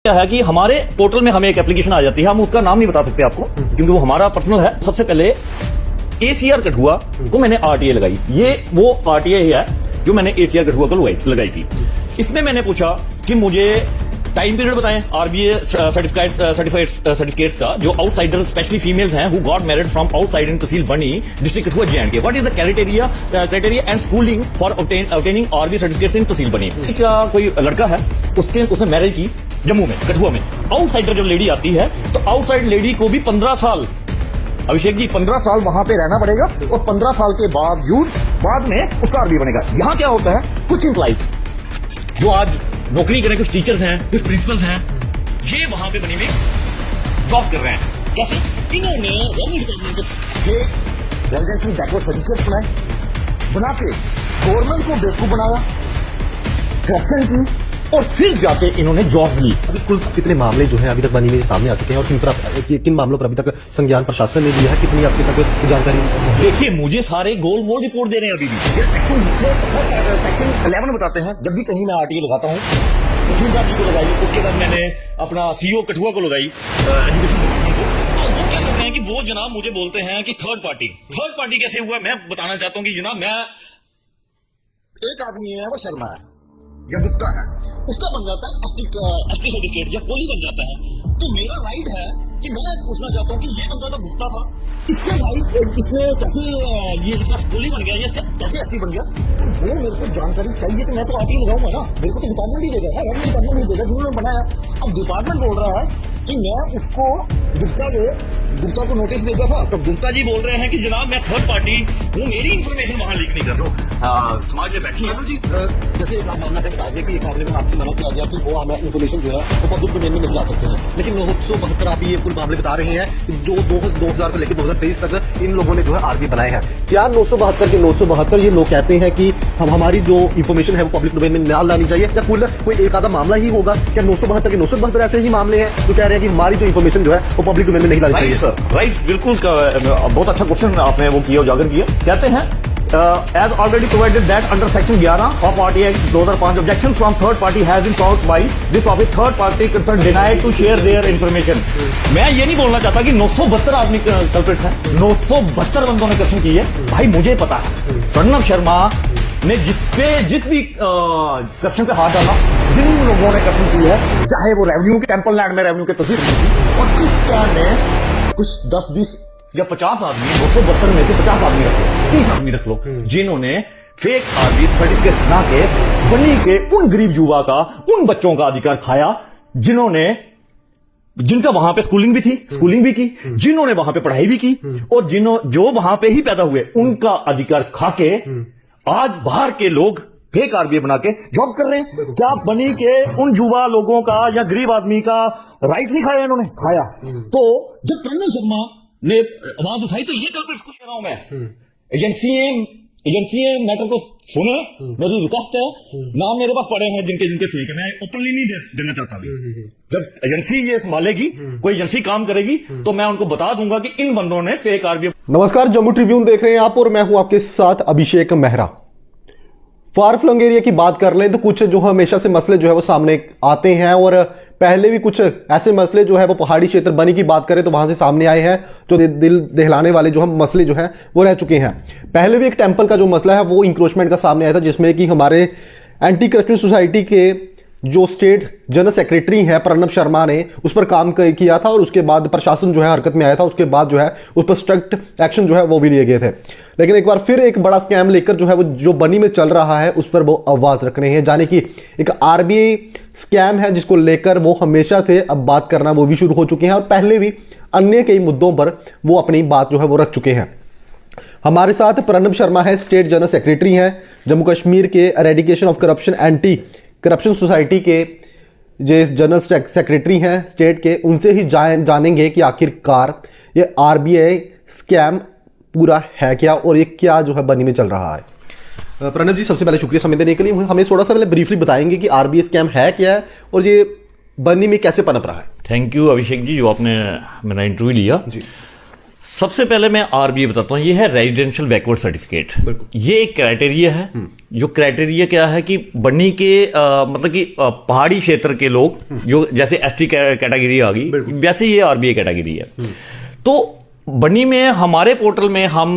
क्या है कि हमारे पोर्टल में हमें एक एप्लीकेशन आ जाती है, हम उसका नाम नहीं बता सकते आपको क्योंकि वो हमारा पर्सनल है। सबसे पहले ACR कठुआ को मैंने RTA लगाई, ये वो RTA ही है जो मैंने ACR कठुआ को लगाई थी। इसमें मैंने पूछा कि मुझे टाइम पीरियड बताएं RBA सर्टिफिकेट्स का, जो आउटसाइडर स्पेशली फीमेल्स हैं who got married from outside in tehsil Bani district Kathua JNK। What is the criteria and schooling for obtaining RBA certificates in tehsil Bani. क्या कोई लड़का है उसने मैरिज की जम्मू में, कठुआ में, आउटसाइडर जब लेडी आती है तो आउटसाइड लेडी को भी 15 साल, अभिषेक जी 15 साल वहां पे रहना पड़ेगा और 15 साल के बाद में उसका RBA बनेगा। यहां क्या होता है, कुछ एम्प्लॉइज जो आज नौकरी करें, कुछ टीचर्स हैं, कुछ प्रिंसिपल्स हैं, ये वहां पे बनी में जॉब कर रहे हैं। कैसे इन्होंने रेजिडेंशियल बैकवर्ड सर्टिफिकेट बना के गवर्नमेंट को बेवकूफ बनाया, करप्शन की, और फिर जाके इन्होंने जॉब्स ली। अभी कुल कितने मामले जो है अभी तक बनी में सामने आ चुके हैं और किन मामलों पर अभी तक संज्ञान प्रशासन ने लिया है, कितनी आपके तक जानकारी? देखिए, मुझे सारे गोल मोल रिपोर्ट दे रहे हैं अभी भी। सेक्शन 11 बताते हैं, जब भी कहीं मैं RTA लगाता हूँ, तहसीलदार जी को लगाई, उसके बाद मैंने अपना CO कठुआ को लगाई एजुकेशन डिपार्टमेंट को। अब वो क्या करते हैं कि वो जनाब मुझे बोलते हैं कि थर्ड पार्टी कैसे हुआ। मैं बताना चाहता हूँ कि जनाब, मैं एक आदमी है, वो शर्मा है या गुप्ता है, उसका बन जाता है ST सर्टिफिकेट या कोली बन जाता है, तो मेरा राइट है कि मैं पूछना चाहता हूँ कि ये बंदा तो गुप्ता था, इसके राइट इसने कैसे ये इसका कोली बन गया, ये इसका कैसे ST बन गया, तो वो मेरे को जानकारी चाहिए। तो मैं तो RTA लगाऊंगा ना, मेरे को तो डिपार्टमेंट ही देगा, रेवेन्यू डिपार्टमेंट नहीं देगा जिन्होंने बनाया। अब डिपार्टमेंट बोल रहा है कि मैं उसको गुप्ता को नोटिस भेजा था, तो गुप्ता जी बोल रहे हैं कि जनाब मैं थर्ड पार्टी हूँ, मेरी इन्फॉर्मेशन वहां लीक नहीं कर रहा हूँ। समाज में बैठी है जी, जैसे एक मामला है, बता दिया कि एक मामले में आपसे मना किया गया कि वो हमें इन्फॉर्मेशन जो है वो पब्लिक डोमेन में नहीं ला सकते हैं, लेकिन 972 आप ये कुल मामले बता रहे हैं कि जो 2000 से लेकर 2023 तक इन लोगों ने जो है RBA बनाए हैं। क्या 972 के 972 ये लोग कहते हैं कि हमारी जो इन्फॉर्मेशन है वो पब्लिक डोमेन में ना लानी चाहिए, या कुल कोई एक आधा मामला ही होगा? क्या 972 के 972 ऐसे ही मामले हैं जो कह रहे हैं कि हमारी जो इन्फॉर्मेशन जो है वो पब्लिक डोमेन में नहीं लानी चाहिए? राइट, बिल्कुल, बहुत अच्छा क्वेश्चन आपने वो किया, उजागर किया। कहते हैं as already provided that under section 11 of RTA Act 2005, objections from third party has been sought by this office, third party concerned denied to share their information। मैं ये नहीं बोलना चाहता कि 972 आदमी कल्प्रिट हैं, 972 बंदों ने क्वेश्चन की है। भाई मुझे पता है प्रणव शर्मा ने जिस भी क्वेश्चन पे हाथ डाला, जिन लोगों ने क्वेश्चन की है, चाहे वो रेवेन्यू के टेम्पल लैंड में रेवेन्यू के तहसील और किस कुछ 10-20 या 50 आदमी, 272 में से 50 आदमी रख लो, 30 आदमी रख लो, जिन्होंने फेक RBA सर्टिफिकेट बना के बनी के उन गरीब युवा का, उन बच्चों का अधिकार खाया, जिनका वहां पे स्कूलिंग भी की, जिन्होंने वहां पे पढ़ाई भी की, और जो वहां पे ही पैदा हुए, उनका अधिकार खा के आज बाहर के लोग फेक RBA बना के जॉब्स कर रहे हैं। क्या बनी के उन युवा लोगों का या गरीब आदमी का राइट नहीं खाया? इन्होंने खाया। तो जब प्रणव शर्मा ने आवाज उठाई तो ये कल्प्रिट्स को कह रहा हूं मैं, एजेंसी मैटर को सुने, मेरी रिक्वेस्ट है, नाम मेरे पास पड़े हैं जिनके फेक है, मैं ओपनली नहीं देना चाहता भी। जब एजेंसी ये संभालेगी, कोई एजेंसी काम करेगी, तो मैं उनको बता दूंगा कि इन बंदों ने फेक RBA। नमस्कार, जम्मू ट्रिब्यून देख रहे हैं आप और मैं हूं आपके साथ अभिषेक मेहरा। फार फ्लंग एरिया की बात कर लें तो कुछ जो हमेशा से मसले जो है वो सामने आते हैं, और पहले भी कुछ ऐसे मसले जो है वो पहाड़ी क्षेत्र बनी की बात करें तो वहां से सामने आए हैं, जो दिल दहलाने वाले जो हम मसले जो हैं वो रह चुके हैं। पहले भी एक टेंपल का जो मसला है वो इंक्रोचमेंट का सामने आया था, जिसमें कि हमारे एंटी करप्शन सोसाइटी के जो स्टेट जनरल सेक्रेटरी हैं प्रणव शर्मा ने उस पर काम किया था, और उसके बाद प्रशासन जो है हरकत में आया था, उसके बाद जो है उस पर स्ट्रिक्ट एक्शन जो है वो भी लिए गए थे। लेकिन एक बार फिर एक बड़ा स्कैम लेकर जो है वो जो बनी में चल रहा है उस पर वो आवाज रख रहे हैं, जाने कि एक RBA स्कैम है जिसको लेकर वो हमेशा से अब बात करना वो भी शुरू हो चुके हैं, और पहले भी अन्य कई मुद्दों पर वो अपनी बात जो है वो रख चुके हैं। हमारे साथ प्रणव शर्मा है, स्टेट जनरल सेक्रेटरी हैं जम्मू कश्मीर के eradication of corruption anti corruption society के जो जनरल सेक्रेटरी हैं स्टेट के, उनसे ही जानेंगे कि आखिरकार ये RBA स्कैम पूरा है क्या और ये क्या जो है बनी में चल रहा है। प्रणव जी, सबसे पहले शुक्रिया समय देने के लिए। हमें थोड़ा सा पहले ब्रीफली बताएंगे कि RBA स्कैम है क्या है और ये बनी में कैसे पनप रहा है। थैंक यू अभिषेक जी, जो आपने मेरा इंटरव्यू लिया जी। सबसे पहले मैं आरबीए बताता हूँ, ये है रेजिडेंशियल बैकवर्ड सर्टिफिकेट। ये एक क्राइटेरिया है। जो क्राइटेरिया क्या है कि बन्नी के मतलब कि पहाड़ी क्षेत्र के लोग जो जैसे एसटी कैटेगरी आ गई, वैसे ये आरबीए कैटेगरी है। तो बन्नी में हमारे पोर्टल में हम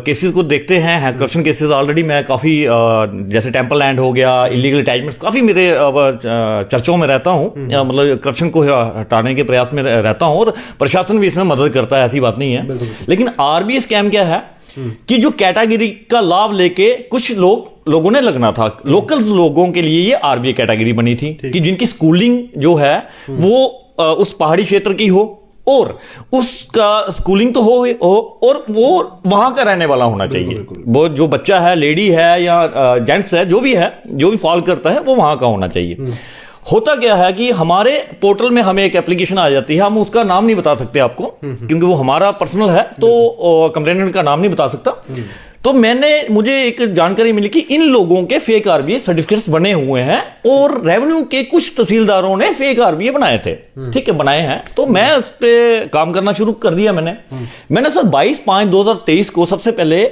केसेस को देखते हैं, करप्शन केसेस ऑलरेडी मैं काफ़ी जैसे टेम्पल लैंड हो गया, इलीगल अटैचमेंट्स, काफ़ी मेरे चर्चाओं में रहता हूँ, मतलब करप्शन को हटाने के प्रयास में रहता हूँ और प्रशासन भी इसमें मदद करता है, ऐसी बात नहीं है। लेकिन आरबीए स्कैम क्या है कि जो कैटेगरी का लाभ लेके कुछ लोगों ने लगना था, लोकल लोगों के लिए ये आरबीए कैटेगरी बनी थी कि जिनकी स्कूलिंग जो है वो उस पहाड़ी क्षेत्र की हो और उसका स्कूलिंग तो हो और वो वहां का रहने वाला होना चाहिए। वो जो बच्चा है, लेडी है या जेंट्स है, जो भी फॉल करता है वो वहां का होना चाहिए। होता क्या है कि हमारे पोर्टल में हमें एक एप्लीकेशन आ जाती है, हम उसका नाम नहीं बता सकते आपको क्योंकि वो हमारा पर्सनल है, तो कंप्लेनेंट का नाम नहीं बता सकता। तो मुझे एक जानकारी मिली कि इन लोगों के फेक आरबीए सर्टिफिकेट्स बने हुए हैं और रेवेन्यू के कुछ तहसीलदारों ने फेक आरबीए बनाए थे। ठीक है, बनाए हैं। तो मैं इस पे काम करना शुरू कर दिया। मैंने सर 22/5/2023 को सबसे पहले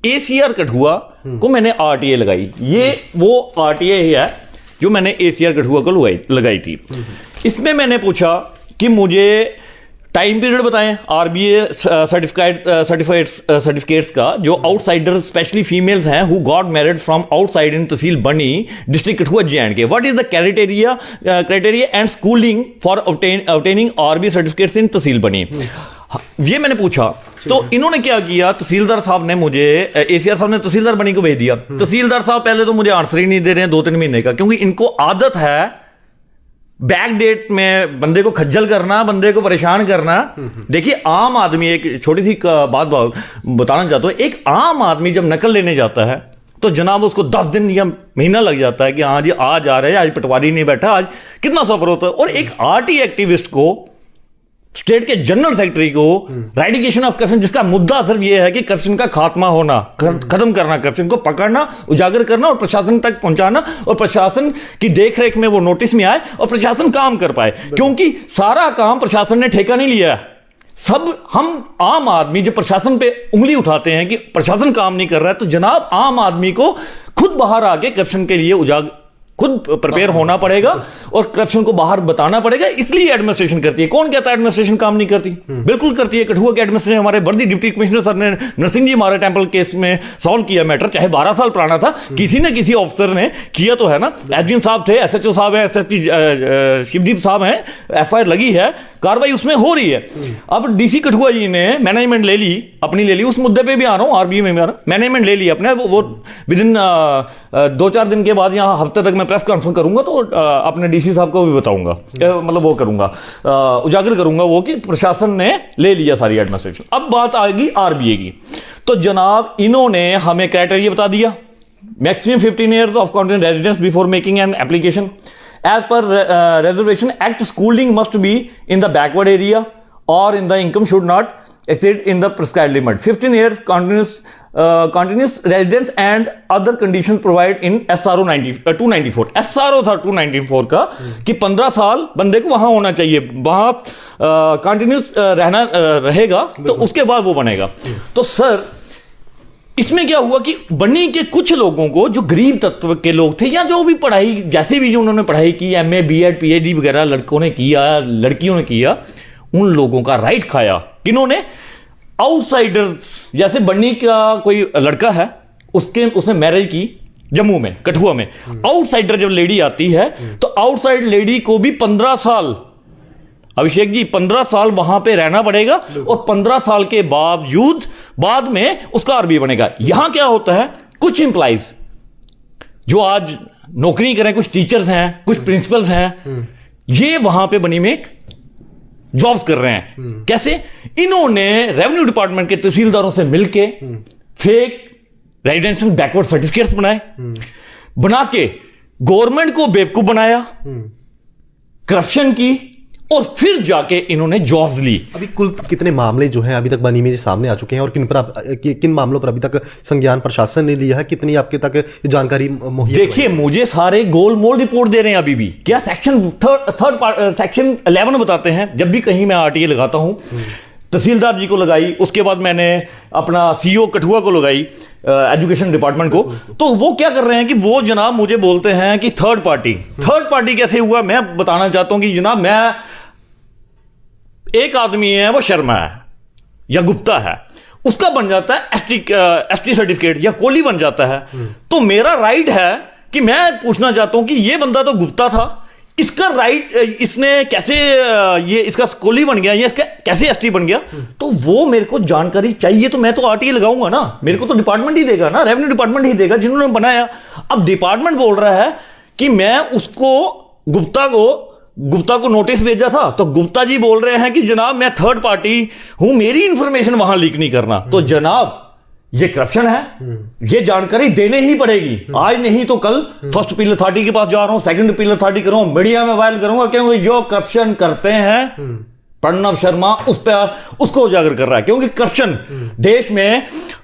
एसीआर कठुआ को मैंने आरटीए लगाई। ये वो आरटीए है जो मैंने एसीआर कठुआ को लगाई थी। इसमें मैंने पूछा कि मुझे टाइम पीरियड बताएं आरबीए सर्टिफिकेट्स का, जो आउटसाइडर स्पेशली फीमेल्स हैं who got married from outside in tehsil Bani district Kathua J and K. What is the criteria and schooling for obtaining RBA certificates in tehsil Bani, ये मैंने पूछा। तो इन्होंने क्या किया, तहसीलदार साहब ने मुझे, एसीआर साहब ने तहसीलदार बनी को भेज दिया। तहसीलदार साहब पहले तो मुझे आंसर ही नहीं दे रहे हैं 2-3 महीने का, क्योंकि इनको आदत है बैक डेट में बंदे को खज्जल करना, बंदे को परेशान करना। देखिए, आम आदमी, एक छोटी सी बात बताना चाहता हूं, एक आम आदमी जब नकल लेने जाता है तो जनाब उसको 10 दिन या महीना लग जाता है कि हाँ जी आज आ रहे हैं, आज पटवारी नहीं बैठा, आज कितना सफर होता है। और एक आरटी एक्टिविस्ट को, स्टेट के जनरल सेक्रेटरी को, रेडिकेशन ऑफ करप्शन, जिसका मुद्दा सिर्फ यह है कि करप्शन का खात्मा होना, खत्म करना, करप्शन को पकड़ना, उजागर करना और प्रशासन तक पहुंचाना, और प्रशासन की देखरेख में वो नोटिस में आए और प्रशासन काम कर पाए, क्योंकि सारा काम प्रशासन ने ठेका नहीं लिया है। सब हम आम आदमी जो प्रशासन पे उंगली उठाते हैं कि प्रशासन काम नहीं कर रहा है, तो जनाब आम आदमी को खुद बाहर आके करप्शन के लिए खुद प्रिपेयर होना पड़ेगा और करप्शन को बाहर बताना पड़ेगा। इसलिए एडमिनिस्ट्रेशन करती है। कौन कहता है एडमिनिस्ट्रेशन काम नहीं करती? बिल्कुल करती है। कठुआ के एडमिनिस्ट्रेशन, हमारे वर्दी डिप्टी कमिश्नर सर ने, नरसिंह जी हमारे टेंपल केस में सॉल्व किया मैटर, चाहे 12 साल पुराना था, किसी न किसी ऑफिसर ने किया तो है ना। एसडीएम साहब थे, एसएचओ साहब है, एसएसपी शिवदीप साहब हैं, एफआईआर लगी है, कार्रवाई उसमें हो रही है। अब डीसी कठुआ जी ने मैनेजमेंट ले ली, अपनी ले ली, उस मुद्दे पे भी आ रहा हूं, आरबीए में भी आ रहा हूं, मैनेजमेंट ले ली अपने। वो विद इन 2-4 दिन के बाद, यहाँ हफ्ते तक मैं प्रेस कॉन्फ्रेंस करूंगा तो अपने डीसी साहब को भी बताऊंगा, मतलब वो करूंगा, उजागर करूंगा वो कि प्रशासन ने ले लिया सारी एडमिनिस्ट्रेशन। अब बात आएगी आरबीए की। तो जनाब इन्होंने हमें क्राइटेरिया बता दिया, maximum 15 years of continuous residence before making an application as per reservation act, schooling must be in the backward area और in the income should not exceed in the prescribed limit. 15 years continuous residence and other conditions provided in SRO 294. SRO था 294 का कि 15 साल बंदे को वहां होना चाहिए, वहां कंटिन्यूस रहना रहेगा तो उसके बाद वो बनेगा। तो सर इसमें क्या हुआ कि बनी के कुछ लोगों को, जो गरीब तत्व के लोग थे या जो भी पढ़ाई, जैसे भी जो उन्होंने पढ़ाई की, एमए बीएड पीएचडी वगैरह लड़कों ने किया, लड़कियों ने किया, उन लोगों का राइट खाया किन्होंने? आउटसाइडर्स। जैसे बन्नी का कोई लड़का है, उसने मैरिज की जम्मू में, कठुआ में। आउटसाइडर जब लेडी आती है तो आउटसाइड लेडी को भी 15 साल, अभिषेक जी 15 साल वहां पे रहना पड़ेगा और 15 साल के बावजूद बाद में उसका आरबीए बनेगा। यहां क्या होता है, कुछ इंप्लाइज जो आज नौकरी करें, कुछ टीचर्स हैं, कुछ प्रिंसिपल्स हैं, ये वहां पे बनी में जॉब्स कर रहे हैं। कैसे? इन्होंने रेवेन्यू डिपार्टमेंट के तहसीलदारों से मिलके फेक रेजिडेंशियल बैकवर्ड सर्टिफिकेट्स बनाए, बना के गवर्नमेंट को बेवकूफ बनाया, करप्शन की, और फिर जाके इन्होंने जॉब्स ली। अभी कुल कितने मामले जो हैं अभी तक बनी में सामने आ चुके हैं और किन मामलों पर अभी तक संज्ञान प्रशासन ने लिया है? कितनी आपके तक जानकारी मुहैया? देखिए, मुझे सारे गोलमोल रिपोर्ट दे रहे हैं अभी भी। क्या सेक्शन 11 बताते हैं जब भी कहीं मैं आरटीए लगाता हूं, तहसीलदार जी को लगाई, उसके बाद मैंने अपना सीईओ कठुआ को लगाई, एजुकेशन डिपार्टमेंट को। तो वो क्या कर रहे हैं कि वो जनाब मुझे बोलते हैं कि थर्ड पार्टी कैसे हुआ। मैं बताना चाहता हूं कि जनाब मैं, एक आदमी है वो शर्मा है या गुप्ता है, उसका बन जाता है एसटी सर्टिफिकेट या कोहली बन जाता है, तो मेरा राइट है कि मैं पूछना चाहता हूं कि ये बंदा तो गुप्ता था, इसका राइट, इसने कैसे ये इसका कोहली बन गया, ये इसका कैसे एसटी बन गया, तो वो मेरे को जानकारी चाहिए। तो मैं तो आरटीए लगाऊंगा ना, मेरे को तो डिपार्टमेंट ही देगा ना, रेवेन्यू डिपार्टमेंट ही देगा जिन्होंने बनाया। अब डिपार्टमेंट बोल रहा है कि मैं उसको गुप्ता को नोटिस भेजा था, तो गुप्ता जी बोल रहे हैं कि जनाब मैं थर्ड पार्टी हूं, मेरी इंफॉर्मेशन वहां लीक नहीं करना। तो जनाब ये करप्शन है, ये जानकारी देने ही पड़ेगी, आज नहीं तो कल। फर्स्ट अपील अथॉरिटी के पास जा रहा हूं, सेकंड अपील अथॉरिटी करूंगा, मीडिया में वायरल करूंगा, क्योंकि जो करप्शन करते हैं प्रणव शर्मा उसको उजागर कर रहा है। क्योंकि करप्शन देश में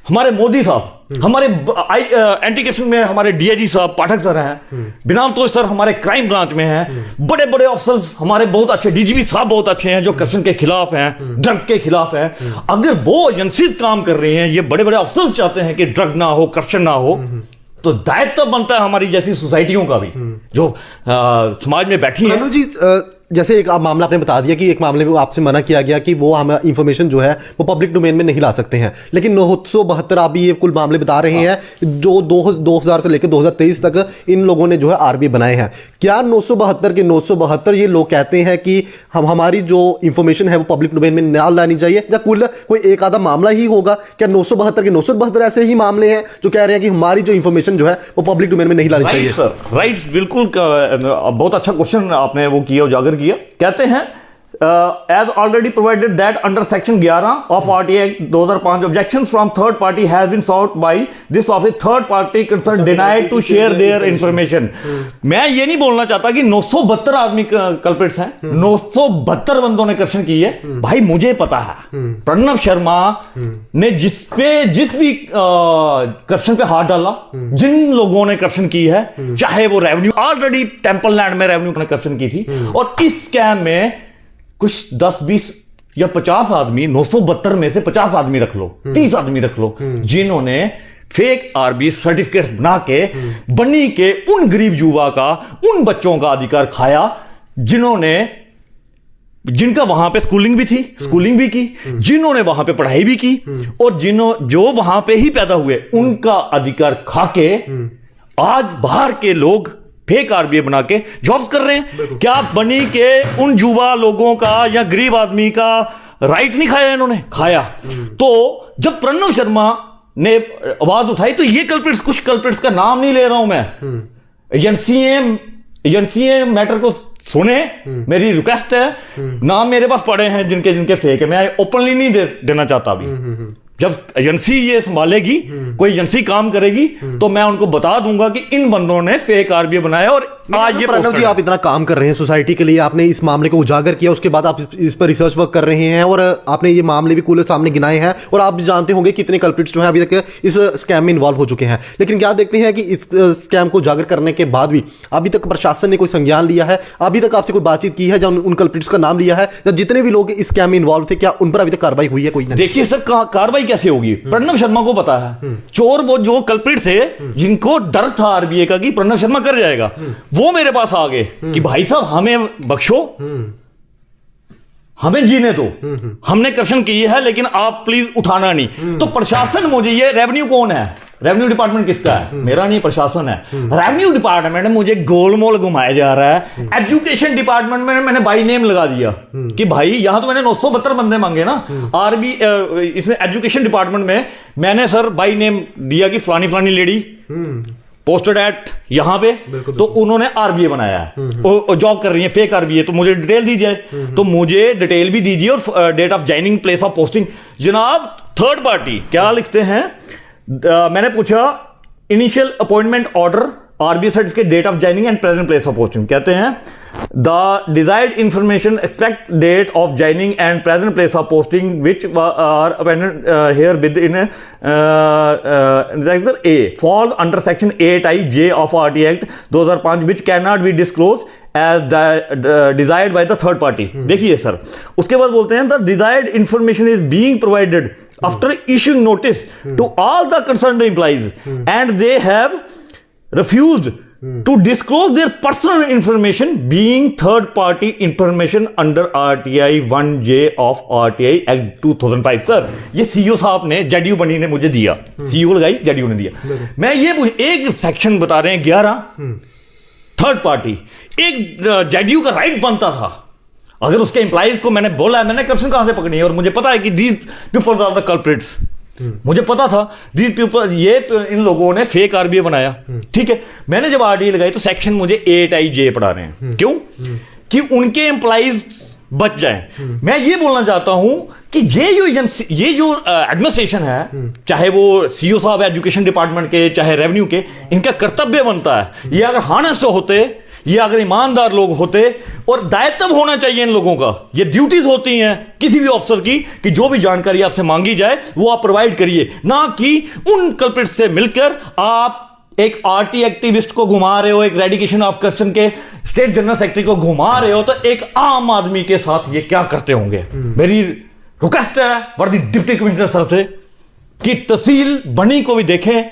हमारे मोदी साहब, हमारे एंटी करप्शन में हमारे डीआईजी साहब पाठक सर हैं, बिनाल तो सर हमारे क्राइम ब्रांच में हैं, बड़े बड़े ऑफिसर्स हमारे बहुत अच्छे, डीजीपी साहब बहुत अच्छे हैं जो करप्शन के खिलाफ हैं, ड्रग के खिलाफ हैं। अगर वो एजेंसीज काम कर रही हैं, ये बड़े बड़े ऑफिसर्स चाहते हैं कि ड्रग ना हो, करप्शन ना हो, तो दायित्व बनता है हमारी जैसी सोसाइटियों का भी जो समाज में बैठी है। जी, जैसे एक मामला आपने बता दिया कि एक मामले में आपसे मना किया गया कि वो हम इंफॉर्मेशन जो है वो पब्लिक डोमेन में नहीं ला सकते हैं, लेकिन 972 आप भी ये कुल मामले बता रहे हैं जो 2000 से लेकर 2023 तक इन लोगों ने जो है आरबीआई बनाए हैं। क्या 972 के 972 ये लोग कहते हैं कि हमारी जो इंफॉर्मेशन है वो पब्लिक डोमेन में ना लानी चाहिए, या कुल कोई एक आधा मामला ही होगा? क्या 972 के 972 ऐसे ही मामले हैं जो कह रहे हैं कि हमारी जो इंफॉर्मेशन जो है वो पब्लिक डोमेन में नहीं लानी चाहिए? सर राइट, बिल्कुल बहुत अच्छा क्वेश्चन आपने वो किया, उजागर किया। कहते हैं as already provided that under section 11 of RTA Act 2005 objections from third party has been sought by this office, third party concerned denied to share their information। मैं ये नहीं बोलना चाहता कि 972 आदमी कल्प्रिट्स हैं, 972 बंदों ने करप्शन की है। भाई मुझे पता है प्रणव शर्मा ने जिस भी करप्शन पे हाथ डाला, जिन लोगों ने करप्शन की है, चाहे वो रेवेन्यू, ऑलरेडी टेंपल लैंड में रेवेन्यू ने करप्शन की थी, और इस स्कैम में कुछ 10, 20 या 50 आदमी, 972 में से 50 आदमी रख लो, 30 आदमी रख लो, जिन्होंने फेक आरबी सर्टिफिकेट्स बना के बनी के उन गरीब युवा का, उन बच्चों का अधिकार खाया जिनका वहां पे स्कूलिंग भी की, जिन्होंने वहां पे पढ़ाई भी की, और जो वहां पे ही पैदा हुए, उनका अधिकार खाके आज बाहर के लोग फेक आरबीआई बना के जॉब्स कर रहे हैं। क्या बनी के उन युवा लोगों का या गरीब आदमी का राइट नहीं खाया? इन्होंने खाया। तो जब प्रणव शर्मा ने आवाज उठाई, तो ये कल्प्रिट्स, कुछ कल्प्रिट्स का नाम नहीं ले रहा हूं मैं, एजेंसी मैटर को सुने, मेरी रिक्वेस्ट है, नाम मेरे पास पड़े हैं जिनके फेक है, मैं ओपनली नहीं देना चाहता अभी। जब एजेंसी ये संभालेगी, कोई एजेंसी काम करेगी, तो मैं उनको बता दूंगा कि इन बंदों ने फेक आरबीआई बनाया। और आज ये प्रणव जी, आप इतना काम कर रहे हैं सोसाइटी के लिए, आपने इस मामले को उजागर किया, उसके बाद आप इस पर रिसर्च वर्क कर रहे हैं, और आपने ये मामले भी कुल सामने गिनाए हैं, और आप जानते होंगे कितने कल्प्रिट्स जो हैं अभी तक इस स्कैम में इन्वॉल्व हो चुके हैं। लेकिन क्या देखते हैं कि इस स्कैम को उजागर करने के बाद भी अभी तक प्रशासन ने कोई संज्ञान लिया है? अभी तक आपसे कोई बातचीत की है, जब उन कल्प्रिट्स का नाम लिया है, या जितने भी लोग इस स्कैम में इन्वॉल्व थे, क्या उन पर अभी तक कार्रवाई हुई है? कोई नहीं। देखिए सर, कार्रवाई कैसे होगी? प्रणव शर्मा को पता है, चोर वो जो कल्प्रिट थे, जिनको डर था आरबीआई का कि प्रणव शर्मा कर जाएगा, वो मेरे पास आ गए कि भाई साहब हमें बख्शो, हमें जीने दो, हमने करप्शन की है, लेकिन आप प्लीज उठाना नहीं। तो प्रशासन, मुझे ये रेवेन्यू कौन है? रेवेन्यू डिपार्टमेंट किसका है? मेरा नहीं, प्रशासन है। रेवेन्यू डिपार्टमेंट में मुझे गोलमोल घुमाया जा रहा है। एजुकेशन डिपार्टमेंट में मैंने बाई नेम लगा दिया कि भाई यहां तो मैंने 972 बंदे मांगे ना, आरबी इसमें एजुकेशन डिपार्टमेंट में मैंने सर बाई नेम दिया कि फलानी फलानी लेडी पोस्टेड एट यहां पे, तो उन्होंने आरबीआई बनाया है, जॉब कर रही है फेक आरबीआई, तो मुझे डिटेल दीजिए, तो मुझे डिटेल भी दीजिए, और date of joining, place of posting. जनाब थर्ड पार्टी क्या लिखते हैं? मैंने पूछा initial appointment order, RBI certificate, date of joining and present place of posting. कहते हैं the desired information, expect date of joining and present place of posting which are appended here with in a fall under section 8I J of RTI act 2005 which can not be disclose as desired by the third party. देखिए sir, उसके बाद बोलते हैं the desired information is being provided after issuing notice to all the concerned employees and they have refused to disclose their personal information being third party information under RTI 1J of RTI Act 2005। Sir ये CEO साहब ने, JDU बनी ने मुझे दिया, CEO लगाई JDU ने दिया। मैं ये एक सेक्शन बता रहे हैं 11 थर्ड पार्टी, एक जेडीयू का राइट बनता था अगर उसके एम्प्लॉइज को मैंने बोला, मैंने करप्शन कहां से पकड़ी है और मुझे पता है कि these people are the culprits, मुझे पता था दीज पीपल, ये इन लोगों ने फेक आरबीआई बनाया, ठीक है। मैंने जब आरडीए लगाई तो सेक्शन मुझे 8I पढ़ा रहे हैं, क्यों? कि उनके एम्प्लॉइज बच जाएं। मैं ये बोलना चाहता हूं कि ये जो एडमिनिस्ट्रेशन है, चाहे वो सीईओ साहब एजुकेशन डिपार्टमेंट के, चाहे रेवेन्यू के, इनका कर्तव्य बनता है, ये अगर हानेस्ट होते, ये अगर ईमानदार लोग होते, और दायित्व होना चाहिए इन लोगों का, ये ड्यूटीज होती हैं किसी भी ऑफिसर की कि जो भी जानकारी आपसे मांगी जाए वो आप प्रोवाइड करिए, ना कि उन कल्प्रिट्स से मिलकर आप एक आरटी एक्टिविस्ट को घुमा रहे हो, एक रेडिकेशन ऑफ करप्शन के स्टेट जनरल सेक्रेटरी को घुमा रहे हो, तो एक आम आदमी के साथ ये क्या करते होंगे। मेरी रिक्वेस्ट है वर्दी डिप्टी कमिश्नर सर से कि तहसील बनी को भी देखें,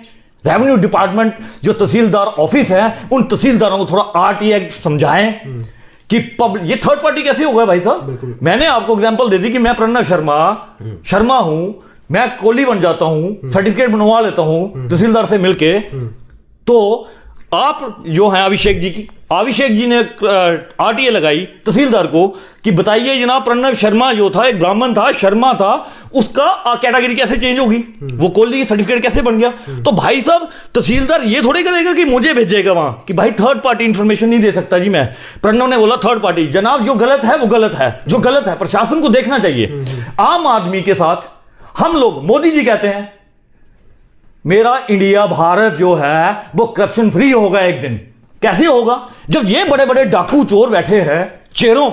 रेवेन्यू डिपार्टमेंट जो तहसीलदार ऑफिस है, उन तहसीलदारों को थोड़ा आरटी एक्ट समझाएं कि ये थर्ड पार्टी कैसे होगा भाई साहब। मैंने आपको एग्जांपल दे दी कि मैं प्रणव शर्मा हूं, मैं कोली बन जाता हूं, सर्टिफिकेट बनवा लेता हूं तहसीलदार से मिलके, तो आप जो हैं अभिषेक जी ने आरटीए लगाई तहसीलदार को कि बताइए जनाब, प्रणव शर्मा जो था, एक ब्राह्मण था, शर्मा था, उसका कैटेगरी कैसे चेंज होगी, वो कोली सर्टिफिकेट कैसे बन गया। तो भाई साहब तहसीलदार ये थोड़ी करेगा कि मुझे भेजेगा वहां कि भाई थर्ड पार्टी इंफॉर्मेशन नहीं दे सकता जी मैं। प्रणव ने बोला थर्ड पार्टी, जनाब जो गलत है वो गलत है, जो गलत है प्रशासन को देखना चाहिए। आम आदमी के साथ हम लोग, मोदी जी कहते हैं मेरा इंडिया भारत जो है वो करप्शन फ्री होगा एक दिन। कैसे होगा? जब ये बड़े बड़े डाकू चोर बैठे हैं चेयरों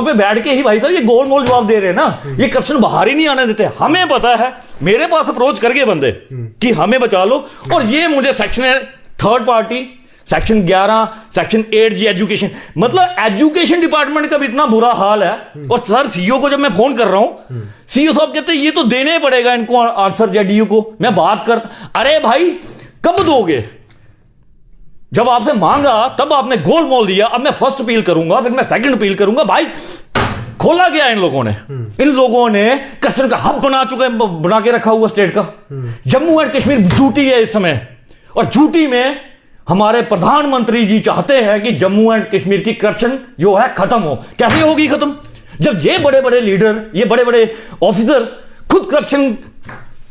पे बैठ के ही भाई साहब ये गोल मोल जवाब दे रहे हैं ना, ये करप्शन बाहर ही नहीं आने देते। हमें पता है, मेरे पास अप्रोच करके बंदे कि हमें बचा लो, और ये मुझे सेक्शन है थर्ड पार्टी, सेक्शन 11, सेक्शन 8 जी एजुकेशन, मतलब एजुकेशन डिपार्टमेंट का भी इतना बुरा हाल है। और सर सीईओ को जब मैं फोन कर रहा हूं, सीईओ साहब कहते हैं ये तो देने पड़ेगा इनको आंसर जेडीयू को। मैं बात कर, अरे भाई कब दोगे? जब आपसे मांगा तब आपने गोल मोल दिया, अब मैं फर्स्ट अपील करूंगा, फिर मैं सेकंड अपील करूंगा। भाई खोला गया इन लोगों ने करप्शन का हब बना के रखा हुआ स्टेट का। जम्मू एंड कश्मीर ड्यूटी है इस समय, और ड्यूटी में हमारे प्रधानमंत्री जी चाहते हैं कि जम्मू एंड कश्मीर की करप्शन जो है खत्म हो। कैसे होगी खत्म? जब ये बड़े बड़े लीडर, ये बड़े बड़े ऑफिसर्स खुद करप्शन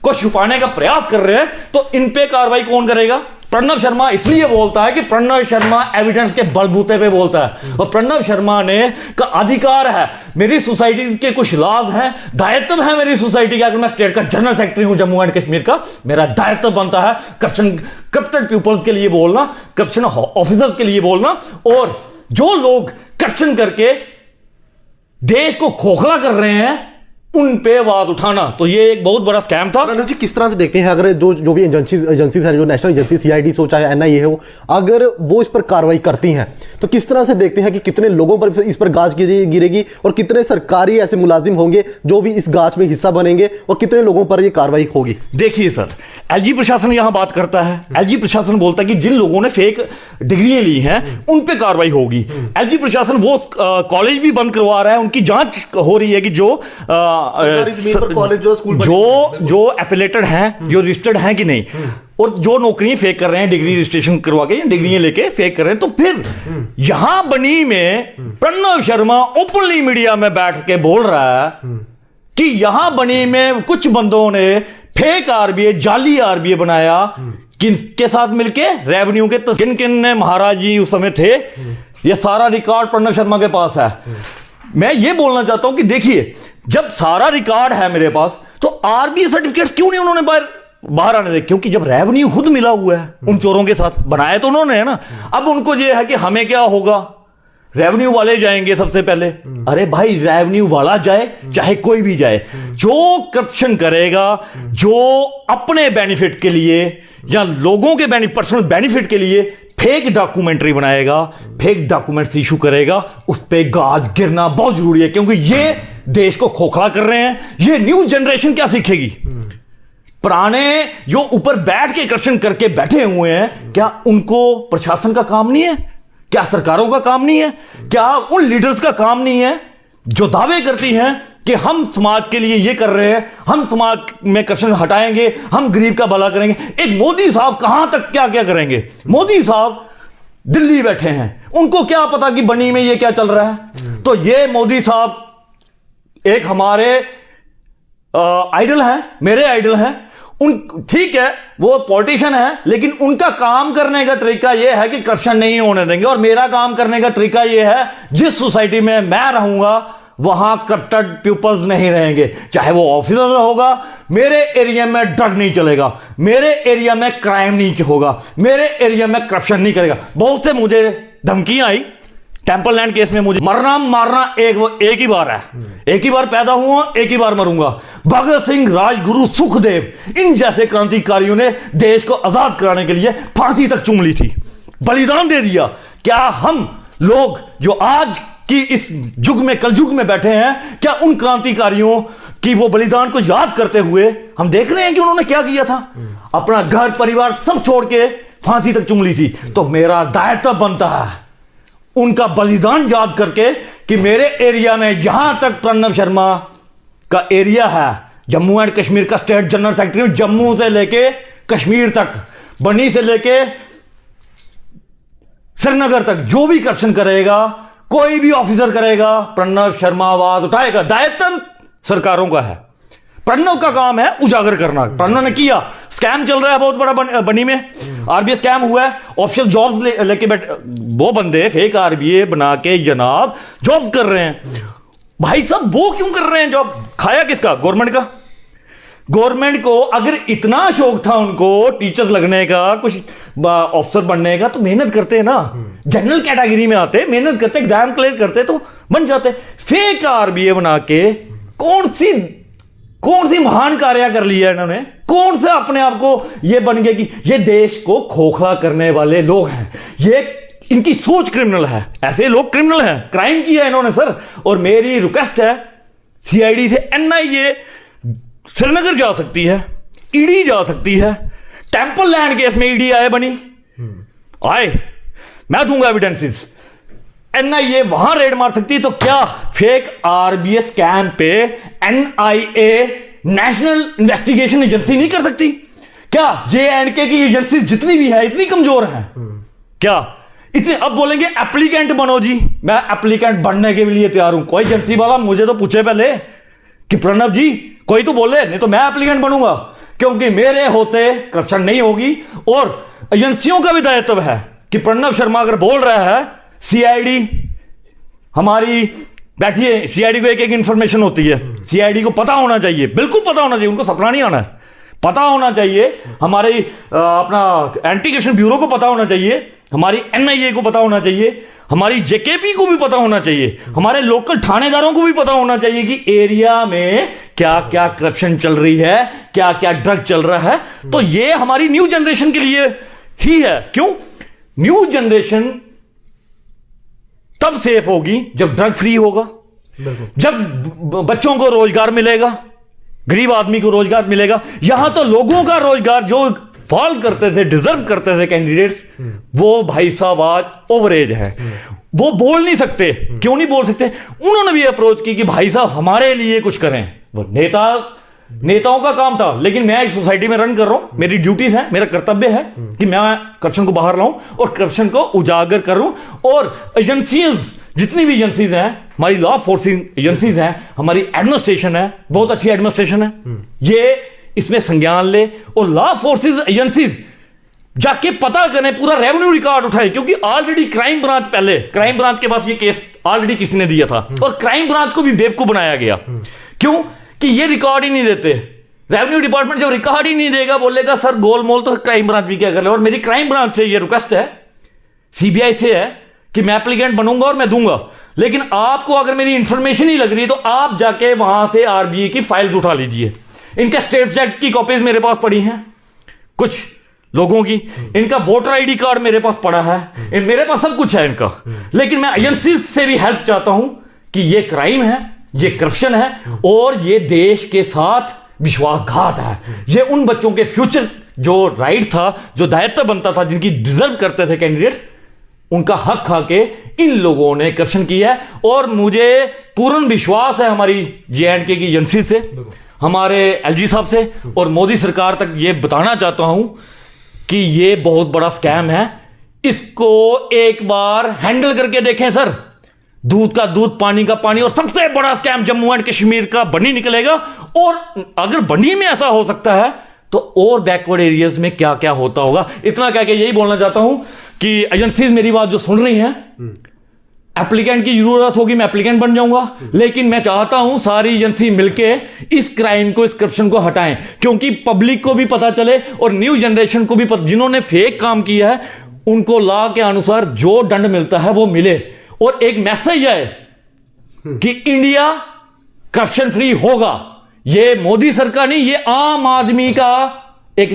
को छुपाने का प्रयास कर रहे हैं, तो इन पे कार्रवाई कौन करेगा? प्रणव शर्मा इसलिए बोलता है कि प्रणव शर्मा एविडेंस के बलबूते पे बोलता है, और प्रणव शर्मा ने का अधिकार है, मेरी सोसाइटी के कुछ लॉज हैं, दायित्व है मेरी सोसाइटी का, अगर मैं स्टेट का जनरल सेक्रेटरी हूं जम्मू एंड कश्मीर का, मेरा दायित्व बनता है करप्टेड पीपल्स के लिए बोलना, करप्शन ऑफिसर्स के लिए बोलना, और जो लोग करप्शन करके देश को खोखला कर रहे हैं उन पे आवाज उठाना। तो ये एक बहुत बड़ा स्कैम था। प्रणव जी किस तरह से देखते हैं, अगर जो भी एजेंसीज हैं, जो नेशनल एजेंसी सीआईडी हो चाहे एनआईए हो, अगर वो इस पर कार्रवाई करती हैं तो किस तरह से देखते हैं कि कितने लोगों पर इस पर गाज गिरेगी, और कितने सरकारी ऐसे मुलाजिम होंगे जो भी इस गाज में हिस्सा बनेंगे, और कितने लोगों पर ये कार्रवाई होगी? देखिए सर, एलजी प्रशासन यहां बात करता है, एलजी प्रशासन बोलता है कि जिन लोगों ने फेक डिग्रियां ली हैं उन पे कार्रवाई होगी। एलजी प्रशासन वो कॉलेज भी बंद करवा रहा है, उनकी जांच हो रही है कि जो कॉलेज जो स्कूल जो एफिलेटेड हैं, जो रजिस्टर्ड हैं कि नहीं, और जो नौकरियां फेक कर रहे हैं, डिग्री रजिस्ट्रेशन करवा के डिग्रियां लेके फेक कर रहे हैं। तो फिर यहां बनी में प्रणव शर्मा ओपनली मीडिया में बैठ के बोल रहा है कि यहां बनी में कुछ बंदों ने फेक आरबीआई, जाली आरबीआई बनाया, किनके साथ मिलके? रेवेन्यू के। किन किन ने महाराज जी उस समय थे, ये सारा रिकॉर्ड प्रणव शर्मा के पास है। मैं ये बोलना चाहता हूं कि देखिए, जब सारा रिकॉर्ड है मेरे पास, तो आरबीआई सर्टिफिकेट्स क्यों नहीं उन्होंने बाहर आने दे? क्योंकि जब रेवेन्यू खुद मिला हुआ है उन चोरों के साथ, बनाया तो उन्होंने है ना। अब उनको ये है कि हमें क्या होगा, रेवेन्यू वाले जाएंगे सबसे पहले। अरे भाई रेवेन्यू वाला जाए चाहे कोई भी जाए, जो करप्शन करेगा, जो अपने बेनिफिट के लिए या लोगों के पर्सनल बेनिफिट के लिए फेक डॉक्यूमेंट्री बनाएगा, फेक डॉक्यूमेंट्स इशू करेगा, उस पर गाज गिरना बहुत जरूरी है, क्योंकि ये देश को खोखला कर रहे हैं। ये न्यू जनरेशन क्या सीखेगी? पुराने जो ऊपर बैठ के करप्शन करके बैठे हुए हैं, क्या उनको प्रशासन का काम नहीं है? क्या सरकारों का काम नहीं है? क्या उन लीडर्स का काम नहीं है जो दावे करती हैं कि हम समाज के लिए ये कर रहे हैं, हम समाज में करप्शन हटाएंगे, हम गरीब का भला करेंगे? एक मोदी साहब कहां तक क्या क्या करेंगे? मोदी साहब दिल्ली बैठे हैं, उनको क्या पता कि बनी में ये क्या चल रहा है? तो ये मोदी साहब एक हमारे आइडल हैं, मेरे आइडल हैं। उन ठीक है, वो पॉलिटिशियन है, लेकिन उनका काम करने का तरीका यह है कि करप्शन नहीं होने देंगे। और मेरा काम करने का तरीका यह है, जिस सोसाइटी में मैं रहूंगा वहां करप्टेड पीपल्स नहीं रहेंगे, चाहे वो ऑफिसर होगा। मेरे एरिया में ड्रग नहीं चलेगा, मेरे एरिया में क्राइम नहीं होगा, मेरे एरिया में करप्शन नहीं करेगा। बहुत से मुझे धमकियां आई, टेंपल लैंड केस में मुझे मरना मारना एक ही बार है, एक ही बार पैदा हुआ, एक ही बार मरूंगा। भगत सिंह, राजगुरु, सुखदेव, इन जैसे क्रांतिकारियों ने देश को आजाद कराने के लिए फांसी तक चूम ली थी, बलिदान दे दिया। क्या हम लोग जो आज कि इस युग में, कल युग में बैठे हैं, क्या उन क्रांतिकारियों की वो बलिदान को याद करते हुए हम देख रहे हैं कि उन्होंने क्या किया था? अपना घर परिवार सब छोड़ के फांसी तक चूम ली थी। तो मेरा दायित्व बनता है उनका बलिदान याद करके कि मेरे एरिया में, यहां तक प्रणव शर्मा का एरिया है, जम्मू एंड कश्मीर का स्टेट जनरल सेक्रेटरी, जम्मू से लेके कश्मीर तक, बनी से लेके श्रीनगर तक, जो भी करप्शन करेगा, कोई भी ऑफिसर करेगा, प्रणव शर्मा आवाज उठाएगा। दायित्व सरकारों का है, प्रणव का काम है उजागर करना। प्रणव ने किया, स्कैम चल रहा है बहुत बड़ा बनी में, आरबीए स्कैम हुआ है, ऑफिशियल जॉब्स लेके बैठ, वो बंदे फेक आरबीए बना के जनाब जॉब्स कर रहे हैं। भाई साहब वो क्यों कर रहे हैं जॉब? खाया किसका? गवर्नमेंट का। गवर्नमेंट को अगर इतना शौक था उनको टीचर लगने का, कुछ ऑफिसर बनने का, तो मेहनत करते हैं ना, जनरल कैटेगरी में आते, मेहनत करते, एग्जाम क्लियर करते तो बन जाते। फेक आरबीए बना के कौन सी महान कार्य कर लिया इन्होंने? कौन से अपने आप को ये बन गया कि ये देश को खोखला करने वाले लोग हैं, ये इनकी सोच क्रिमिनल है। ऐसे लोग क्रिमिनल हैं, क्राइम किया इन्होंने सर। और मेरी रिक्वेस्ट है, सीआईडी से एनआईए श्रीनगर जा सकती है, ईडी जा सकती है। टेंपल लैंड केस में ईडी आए, बनी आए, मैं दूंगा एविडेंसेस। एनआईए वहां रेड मार सकती है, तो क्या फेक आरबीए स्कैम पे एनआईए, नेशनल इन्वेस्टिगेशन एजेंसी नहीं कर सकती? क्या जेएंडके की एजेंसी जितनी भी है इतनी कमजोर है क्या? इतने अब बोलेंगे एप्लीकेंट बनो जी, मैं एप्लीकेंट बनने के लिए तैयार हूं। कोई एजेंसी वाला मुझे तो पूछे पहले कि प्रणव जी कोई तो बोले, नहीं तो मैं एप्लीकेंट बनूंगा, क्योंकि मेरे होते करप्शन नहीं होगी। और एजेंसियों का भी दायित्व है कि प्रणव शर्मा अगर बोल रहा है, सीआईडी हमारी बैठी है, सीआईडी को एक एक इंफॉर्मेशन होती है, सीआईडी को पता होना चाहिए, बिल्कुल पता होना चाहिए, उनको सपना नहीं आना है, पता होना चाहिए। हमारे अपना एंटी करप्शन ब्यूरो को पता होना चाहिए, हमारी एनआईए को पता होना चाहिए, हमारी जेकेपी को भी पता होना चाहिए, हमारे लोकल थानेदारों को भी पता होना चाहिए कि एरिया में क्या क्या करप्शन चल रही है, क्या क्या ड्रग चल रहा है। तो ये हमारी न्यू जनरेशन के लिए ही है। क्यों? न्यू जनरेशन तब सेफ होगी जब ड्रग फ्री होगा, जब बच्चों को रोजगार मिलेगा, गरीब आदमी को रोजगार मिलेगा। यहां तो लोगों का रोजगार जो फॉल करते थे, डिजर्व करते थे कैंडिडेट्स, वो भाई साहब आज ओवरेज है, वो बोल नहीं सकते। क्यों नहीं बोल सकते? उन्होंने भी अप्रोच की कि भाई साहब हमारे लिए कुछ करें। वो नेताओं का काम था, लेकिन मैं एक सोसाइटी में रन कर रहा हूं, मेरी ड्यूटीज है, मेरा कर्तव्य है कि मैं करप्शन को बाहर लाऊं और करप्शन को उजागर करूं। और एजेंसीज, जितनी भी एजेंसीज हैं, हमारी लॉ फोर्सिंग एजेंसीज हैं, हमारी एडमिनिस्ट्रेशन है, बहुत अच्छी एडमिनिस्ट्रेशन है, ये इसमें संज्ञान ले। और लॉ फोर्सेज एजेंसीज जाके पता करें, पूरा रेवेन्यू रिकॉर्ड उठाए, क्योंकि ऑलरेडी क्राइम ब्रांच, पहले क्राइम ब्रांच के पास ये केस ऑलरेडी किसी ने दिया था, और क्राइम ब्रांच को भी बेवकूफ बनाया गया। क्यों? कि ये रिकॉर्ड ही नहीं देते। रेवेन्यू डिपार्टमेंट जब रिकॉर्ड ही नहीं देगा, बोलेगा सर गोलमोल, तो क्राइम ब्रांच भी क्या कर ले। और मेरी क्राइम ब्रांच से ये रिक्वेस्ट है, सीबीआई से है, कि मैं एप्लीकेंट बनूंगा और मैं दूंगा, लेकिन आपको अगर मेरी इंफॉर्मेशन ही लग रही है तो आप जाके वहां से आरबीए की फाइल्स उठा लीजिए। इनके स्टेट एक्ट की कॉपीज मेरे पास पड़ी हैं, कुछ लोगों की। इनका वोटर आईडी कार्ड मेरे पास पड़ा है, मेरे पास सब कुछ है इनका, लेकिन मैं एजेंसी से भी हेल्प चाहता हूं कि ये क्राइम है, ये करप्शन है और ये देश के साथ विश्वासघात है। ये उन बच्चों के फ्यूचर जो राइट था, जो दायित्व बनता था, जिनकी डिजर्व करते थे कैंडिडेट्स, उनका हक खा के इन लोगों ने करप्शन किया है। और मुझे पूर्ण विश्वास है हमारी J&K की एजेंसी से, हमारे LG साहब से और मोदी सरकार तक ये बताना चाहता हूं कि ये बहुत बड़ा स्कैम है। इसको एक बार हैंडल करके देखें सर, दूध का दूध, पानी का पानी। और सबसे बड़ा स्कैम जम्मू एंड कश्मीर का बनी निकलेगा। और अगर बनी में ऐसा हो सकता है तो और बैकवर्ड एरियाज में क्या क्या होता होगा। इतना कह के यही बोलना चाहता हूं कि एजेंसीज मेरी बात जो सुन रही हैं, एप्लीकेंट की जरूरत होगी, मैं एप्लीकेंट बन जाऊंगा, लेकिन मैं चाहता हूं सारी एजेंसी मिलके इस क्राइम को, इस करप्शन को हटाएं, क्योंकि पब्लिक को भी पता चले और न्यू जनरेशन को भी जिन्होंने फेक काम किया है उनको लॉ के अनुसार जो दंड मिलता है वो मिले। और एक मैसेज है कि इंडिया करप्शन फ्री होगा। ये मोदी सरकार नहीं, ये आम आदमी का एक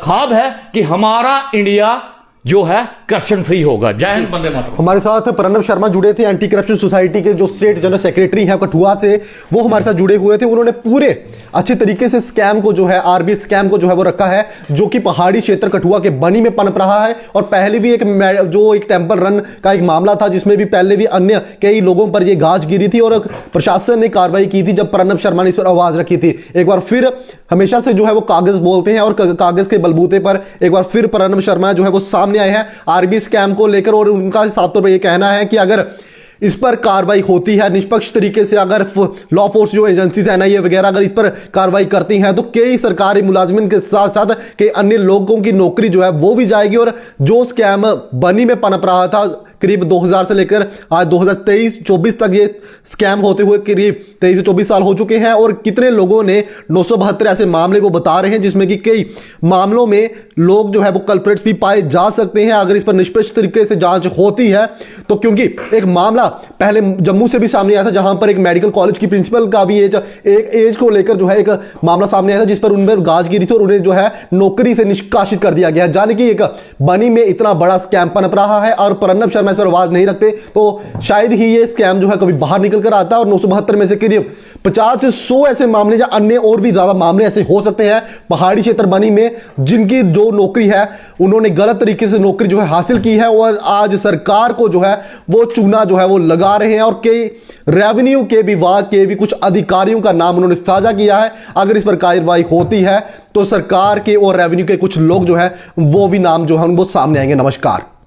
ख्वाब है कि हमारा इंडिया जो है करप्शन फ्री होगा। जय हिंद, वंदे मातरम। हमारे साथ प्रणव शर्मा जुड़े थे, एंटी करप्शन सोसाइटी के जो स्टेट जनरल सेक्रेटरी हैं कठुआ से, वो हमारे साथ जुड़े हुए थे। उन्होंने पूरे अच्छे तरीके से स्कैम को जो है, आरबी स्कैम को जो है वो रखा है, जो कि पहाड़ी क्षेत्र कठुआ के बनी में पनप रहा है। और पहले भी एक टेंपल रन का एक मामला था, जिसमें भी पहले भी अन्य कई लोगों पर यह गाज गिरी थी और प्रशासन ने कार्रवाई की थी जब प्रणव शर्मा ने इस पर आवाज रखी थी। एक बार फिर हमेशा से जो है वो कागज बोलते हैं और कागज के बलबूते पर एक बार फिर प्रणव शर्मा जो है वो सामने आए हैं आरबी स्कैम को लेकर। और उनका साफ तौर पर यह कहना है कि अगर इस पर कार्रवाई होती है निष्पक्ष तरीके से, अगर लॉ फोर्स जो एजेंसीज NIA वगैरह अगर इस पर कार्रवाई करती हैं, तो कई सरकारी मुलाजिमिन के साथ साथ कई अन्य लोगों की नौकरी जो है वो भी जाएगी। और जो स्कैम बनी में पनप रहा था करीब 2000 से लेकर आज 2023-24 तक, ये स्कैम होते हुए करीब 23 से 24 साल हो चुके हैं। और कितने लोगों ने 972 ऐसे मामले वो बता रहे हैं, जिसमें कि कई मामलों में लोग जो है वो कल्प्रेट्स भी पाए जा सकते हैं अगर इस पर निष्पक्ष तरीके से जांच होती है तो। क्योंकि एक मामला पहले जम्मू से भी सामने आया था, जहां पर एक मेडिकल कॉलेज की प्रिंसिपल का भी एज को लेकर जो है एक मामला सामने आया था, जिस पर उन पर गाज गिरी थी और उन्हें जो है नौकरी से निष्कासित कर दिया गया। जाने कि एक बनी में इतना बड़ा स्कैम पनप रहा है और प्रणव शर्मा इस पर आवाज नहीं रखते तो शायद ही ये स्कैम जो है कभी बाहर निकल कर आता है। और 972 में से करीब 50 से 100 ऐसे मामले या अन्य और भी ज्यादा मामले ऐसे हो सकते हैं पहाड़ी क्षेत्र बनी में, जिनकी जो नौकरी है उन्होंने गलत तरीके से नौकरी जो है हासिल की है और आज सरकार को जो है वो चूना जो है वो लगा रहे हैं। और कई रेवेन्यू के विभाग के भी कुछ अधिकारियों का नाम उन्होंने साझा किया है। अगर इस पर कार्रवाई होती है तो सरकार के और रेवेन्यू के कुछ लोग जो है वो भी नाम जो है वो सामने आएंगे। नमस्कार।